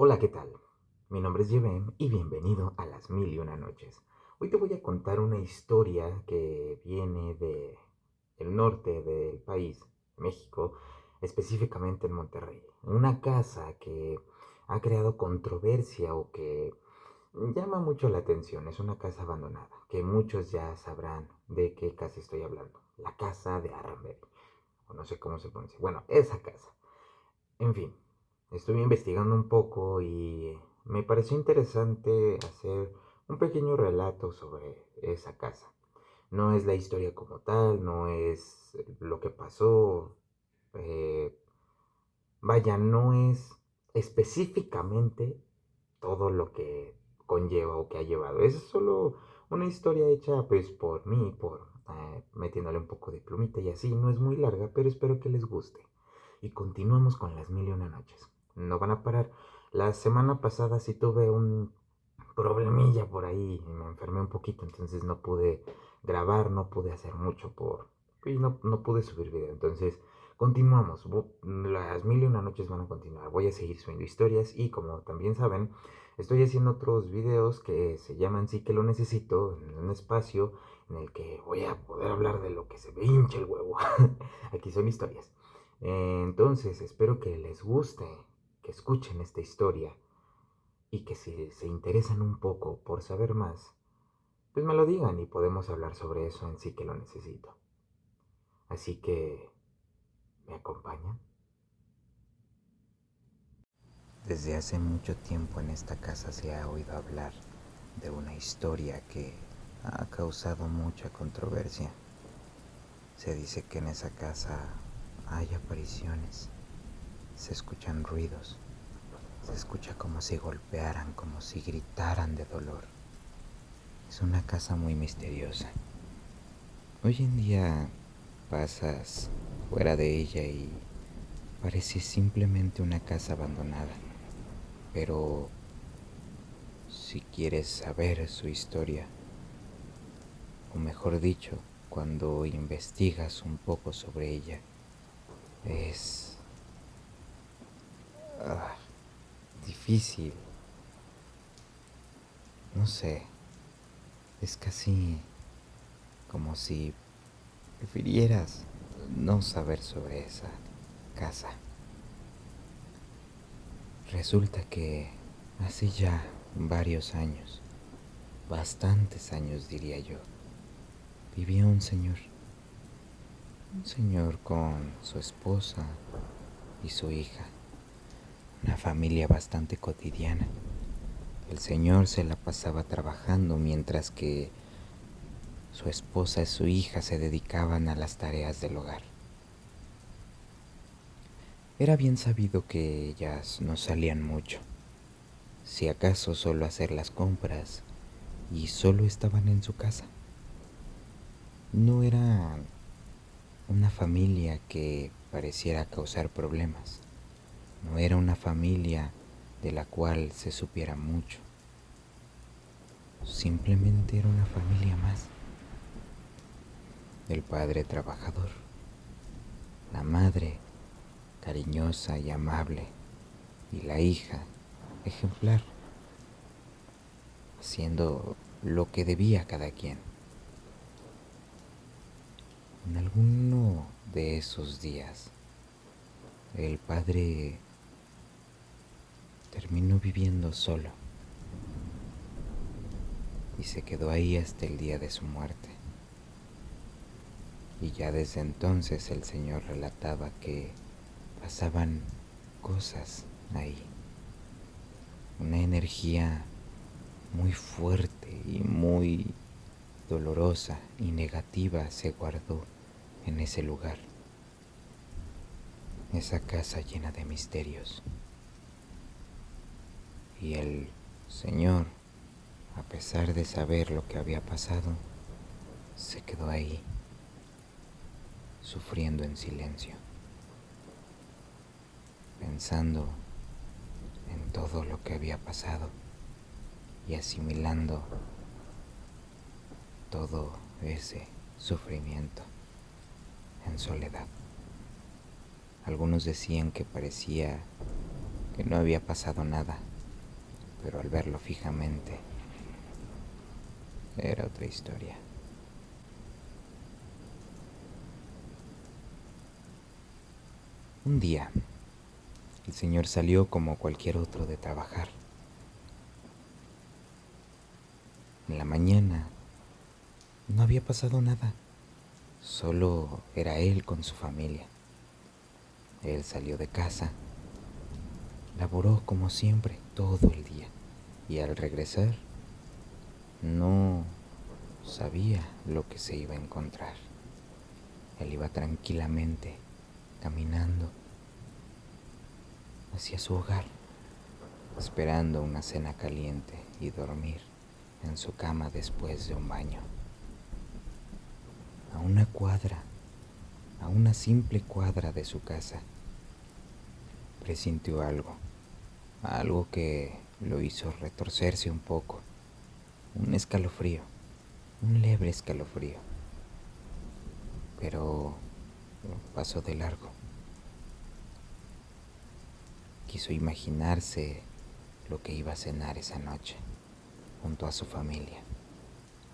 Hola, ¿qué tal? Mi nombre es Yevem y bienvenido a las Mil y Una Noches. Hoy te voy a contar una historia que viene de el norte del país, México, específicamente en Monterrey. Una casa que ha creado controversia o que llama mucho la atención. Es una casa abandonada, que muchos ya sabrán de qué casa estoy hablando. La casa de Arramberi, o no sé cómo se pronuncia. Bueno, esa casa. En fin, estuve investigando un poco y me pareció interesante hacer un pequeño relato sobre esa casa. No es la historia como tal, no es lo que pasó, eh, vaya, no es específicamente todo lo que conlleva o que ha llevado. Es solo una historia hecha pues por mí, por metiéndole un poco de plumita y así. No es muy larga, pero espero que les guste. Y continuamos con las mil y una noches. No van a parar. La semana pasada sí tuve un problemilla por ahí. Me enfermé un poquito, entonces no pude grabar, no pude hacer mucho y no pude subir video. Entonces, continuamos. Las mil y una noches van a continuar. Voy a seguir subiendo historias y como también saben, estoy haciendo otros videos que se llaman Sí que lo necesito, en un espacio en el que voy a poder hablar de lo que se me hincha el huevo. Aquí son historias. Entonces, espero que les guste, que escuchen esta historia y que si se interesan un poco por saber más, pues me lo digan y podemos hablar sobre eso en Sí que lo necesito. Así que, ¿me acompañan? Desde hace mucho tiempo en esta casa se ha oído hablar de una historia que ha causado mucha controversia. Se dice que en esa casa hay apariciones, se escuchan ruidos, se escucha como si golpearan, como si gritaran de dolor. Es una casa muy misteriosa. Hoy en día pasas fuera de ella y parece simplemente una casa abandonada. Pero si quieres saber su historia, o mejor dicho, cuando investigas un poco sobre ella, es ah, difícil. No sé, es casi como si prefirieras no saber sobre esa casa. Resulta que hace ya varios años, bastantes años diría yo, vivía un señor con su esposa y su hija, una familia bastante cotidiana. El señor se la pasaba trabajando mientras que su esposa y su hija se dedicaban a las tareas del hogar. Era bien sabido que ellas no salían mucho, si acaso solo a hacer las compras, y solo estaban en su casa. No era una familia que pareciera causar problemas, no era una familia de la cual se supiera mucho, simplemente era una familia más. El padre trabajador, la madre cariñosa y amable, y la hija ejemplar, haciendo lo que debía cada quien. En alguno de esos días, el padre terminó viviendo solo y se quedó ahí hasta el día de su muerte. Y ya desde entonces el señor relataba que pasaban cosas ahí, una energía muy fuerte y muy dolorosa y negativa se guardó en ese lugar, esa casa llena de misterios. Y el señor, a pesar de saber lo que había pasado, se quedó ahí, sufriendo en silencio, pensando en todo lo que había pasado y asimilando todo ese sufrimiento en soledad. Algunos decían que parecía que no había pasado nada, pero al verlo fijamente era otra historia. Un día, el señor salió como cualquier otro de trabajar. En la mañana no había pasado nada, solo era él con su familia. Él salió de casa, laboró como siempre todo el día y al regresar no sabía lo que se iba a encontrar. Él iba tranquilamente caminando hacia su hogar, esperando una cena caliente y dormir en su cama después de un baño. A una cuadra, a una simple cuadra de su casa, presintió algo que lo hizo retorcerse un poco, un escalofrío, un leve escalofrío, pero pasó de largo. Quiso imaginarse lo que iba a cenar esa noche, junto a su familia,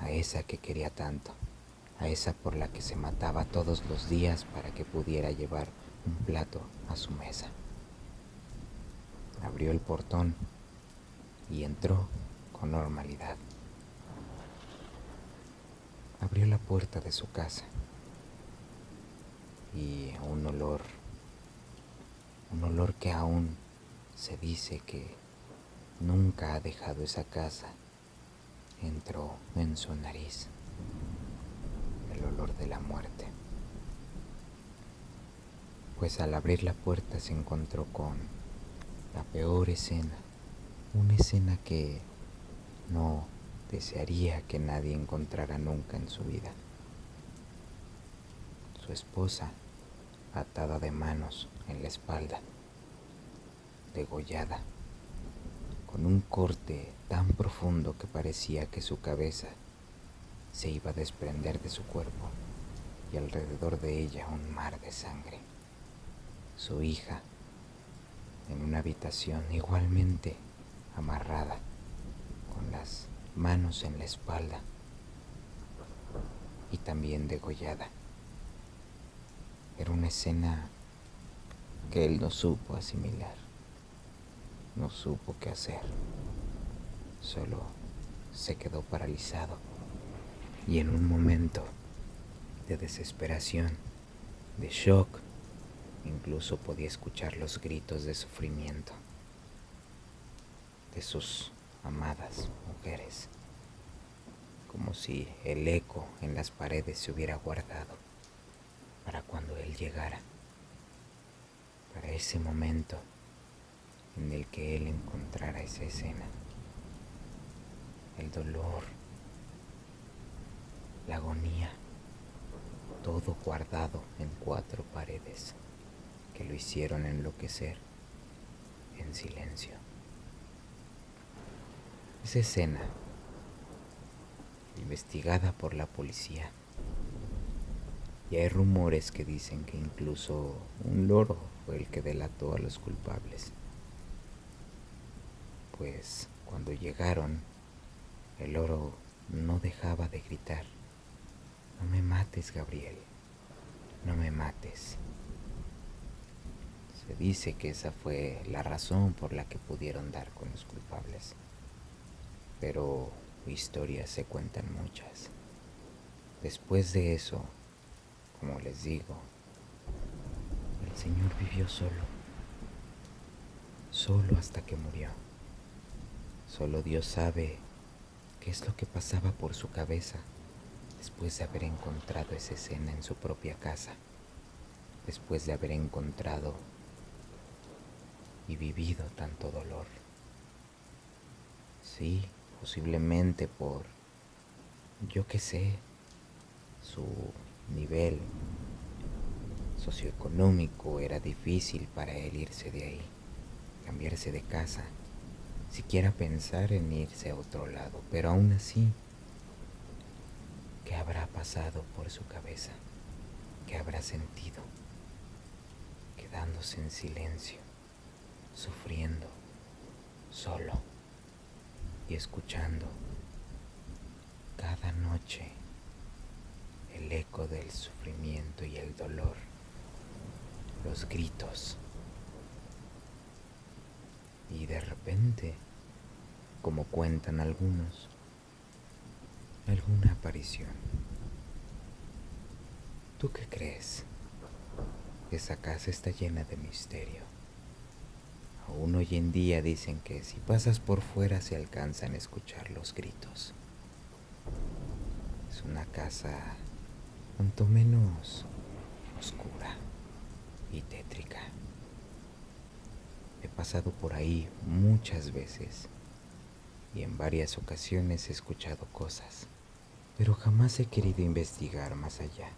a esa que quería tanto, a esa por la que se mataba todos los días para que pudiera llevar un plato a su mesa. Abrió el portón y entró con normalidad. Abrió la puerta de su casa y un olor que aún se dice que nunca ha dejado esa casa, entró en su nariz, el olor de la muerte. Pues al abrir la puerta se encontró con la peor escena, una escena que no desearía que nadie encontrara nunca en su vida. Su esposa, atada de manos en la espalda, degollada, con un corte tan profundo que parecía que su cabeza se iba a desprender de su cuerpo y alrededor de ella un mar de sangre. Su hija, en una habitación igualmente amarrada, con las manos en la espalda y también degollada. Era una escena que él no supo asimilar, no supo qué hacer, solo se quedó paralizado y en un momento de desesperación, de shock, incluso podía escuchar los gritos de sufrimiento de sus amadas mujeres, como si el eco en las paredes se hubiera guardado para cuando él llegara, para ese momento en el que él encontrara esa escena. El dolor, la agonía, todo guardado en 4 paredes que lo hicieron enloquecer en silencio. Esa escena, investigada por la policía, y hay rumores que dicen que incluso un loro fue el que delató a los culpables. Pues cuando llegaron, el loro no dejaba de gritar: "No me mates, Gabriel, no me mates". Se dice que esa fue la razón por la que pudieron dar con los culpables, pero historias se cuentan muchas. Después de eso, como les digo, el señor vivió solo, solo hasta que murió. Solo Dios sabe qué es lo que pasaba por su cabeza después de haber encontrado esa escena en su propia casa, después de haber encontrado y vivido tanto dolor. Sí, posiblemente por, yo qué sé, su nivel socioeconómico era difícil para él irse de ahí, cambiarse de casa, siquiera pensar en irse a otro lado, pero aún así, ¿qué habrá pasado por su cabeza? ¿Qué habrá sentido? Quedándose en silencio, sufriendo, solo. y escuchando cada noche el eco del sufrimiento y el dolor, los gritos. Y de repente, como cuentan algunos, alguna aparición. ¿Tú qué crees? Esa casa está llena de misterio. Aún hoy en día dicen que si pasas por fuera se alcanzan a escuchar los gritos. Es una casa cuanto menos oscura y tétrica. He pasado por ahí muchas veces y en varias ocasiones he escuchado cosas, pero jamás he querido investigar más allá.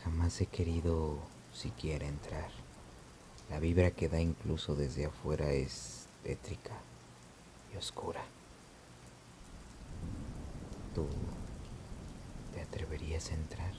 Jamás he querido siquiera entrar. La vibra que da incluso desde afuera es tétrica y oscura. ¿Tú te atreverías a entrar?